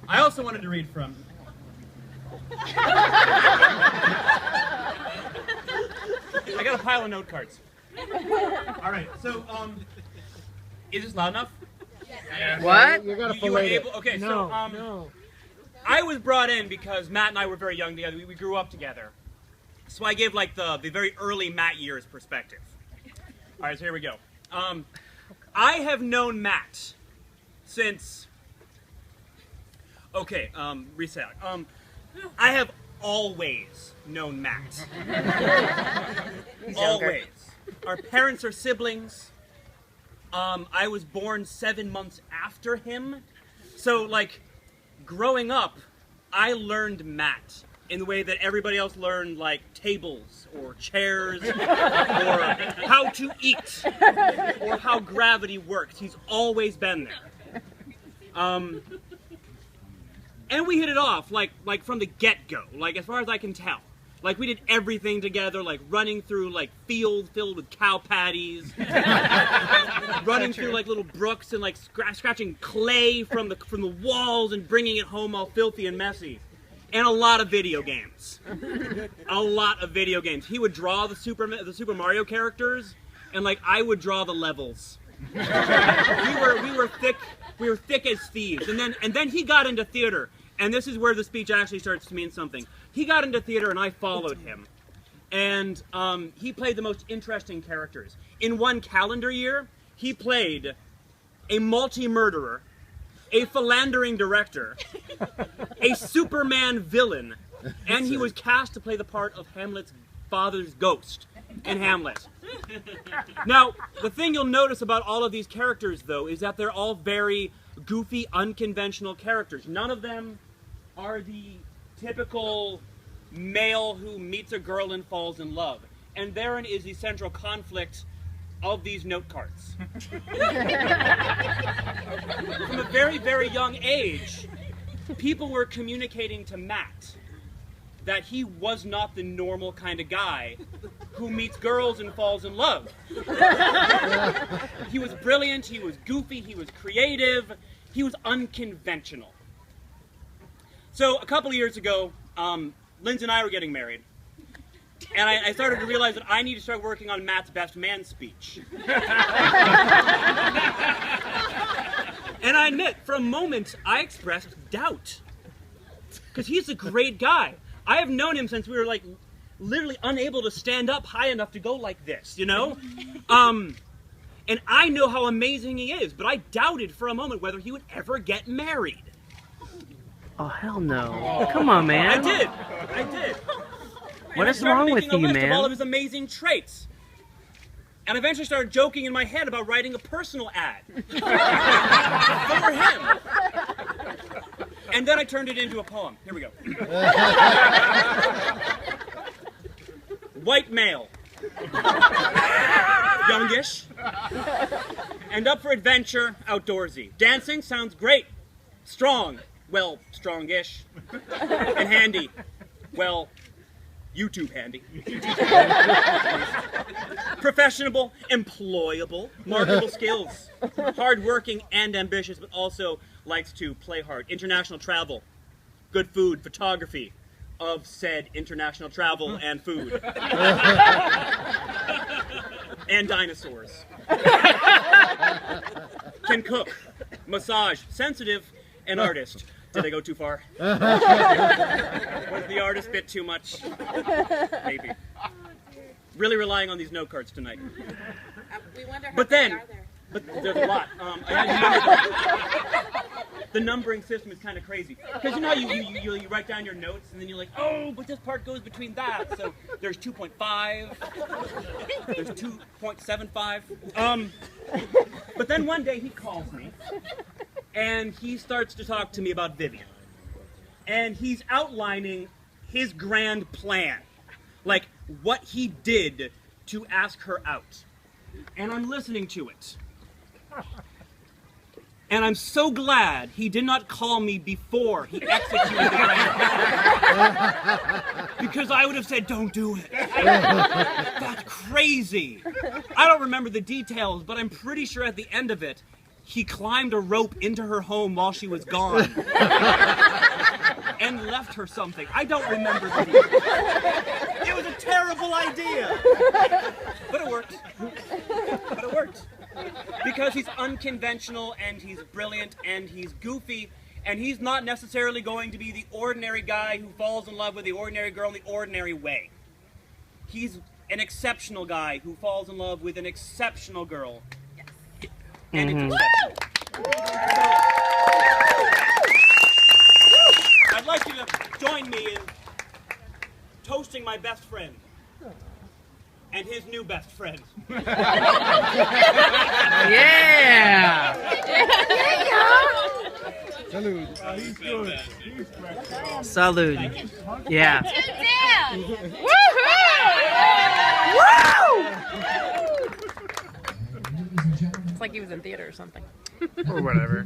I also wanted to read from... I got a pile of note cards. All right, so, is this loud enough? Yes. What? You were able... Okay, no, so, no. I was brought in because Matt and I were very young together. We grew up together. So I gave, like, the very early Matt years perspective. All right, so here we go. I have known Matt since... Okay, reset. I have always known Matt. Always. Our parents are siblings. I was born 7 months after him. So, like, growing up, I learned Matt in the way that everybody else learned, like, tables or chairs or how to eat or how gravity works. He's always been there. And we hit it off, like from the get-go, like, as far as I can tell. Like, we did everything together, like, running through, like, fields filled with cow patties, running through, like, little brooks and, like, scratching clay from the walls and bringing it home all filthy and messy. And a lot of video games. A lot of video games. He would draw the Super Mario characters, and, like, I would draw the levels. We were thick as thieves. And then he got into theater. And this is where the speech actually starts to mean something. He got into theater and I followed him. And he played the most interesting characters. In one calendar year, he played a multi-murderer, a philandering director, a Superman villain, and he was cast to play the part of Hamlet's father's ghost in Hamlet. Now, the thing you'll notice about all of these characters, though, is that they're all very goofy, unconventional characters. None of them are the typical male who meets a girl and falls in love. And therein is the central conflict of these note cards. From a very, very young age, people were communicating to Matt that he was not the normal kind of guy who meets girls and falls in love. He was brilliant, he was goofy, he was creative, he was unconventional. So a couple of years ago, Lindsay and I were getting married, and I started to realize that I need to start working on Matt's best man speech. And I admit, for a moment, I expressed doubt. Because he's a great guy. I have known him since we were, like, literally unable to stand up high enough to go like this, you know? And I know how amazing he is, but I doubted for a moment whether he would ever get married. Oh, hell no. Come on, man. I did. What is wrong with you, man? Of all of his amazing traits. And I eventually started joking in my head about writing a personal ad for him. And then I turned it into a poem. Here we go. White male. Youngish. And up for adventure, outdoorsy. Dancing sounds great. Strong. Well, strongish. And handy. Well, YouTube handy. Professional, employable, marketable skills. Hardworking and ambitious, but also likes to play hard. International travel. Good food, photography of said international travel and food. And dinosaurs. Can cook. Massage. Sensitive. An artist. Did I go too far? Was the artist bit too much? Maybe. Really relying on these note cards tonight. We wonder how but many then, are there. but there's a lot. I had to the numbering system is kind of crazy. Because you know how you write down your notes and then you're like, oh, but this part goes between that. So there's 2.5. There's 2.75. But then one day he calls me. And he starts to talk to me about Vivian. And he's outlining his grand plan. Like, what he did to ask her out. And I'm listening to it. And I'm so glad he did not call me before he executed the grand plan. Because I would have said, don't do it. That's crazy. I don't remember the details, but I'm pretty sure at the end of it, he climbed a rope into her home while she was gone and left her something. I don't remember the details. It was a terrible idea. But it worked. But it worked. Because he's unconventional, and he's brilliant, and he's goofy, and he's not necessarily going to be the ordinary guy who falls in love with the ordinary girl in the ordinary way. He's an exceptional guy who falls in love with an exceptional girl. Yes. And it's exceptional. I'd like you to join me in toasting my best friend. And his new best friend. Yeah! Salud. He's good. Salud. Yeah. It's like he was in theater or something. Or whatever.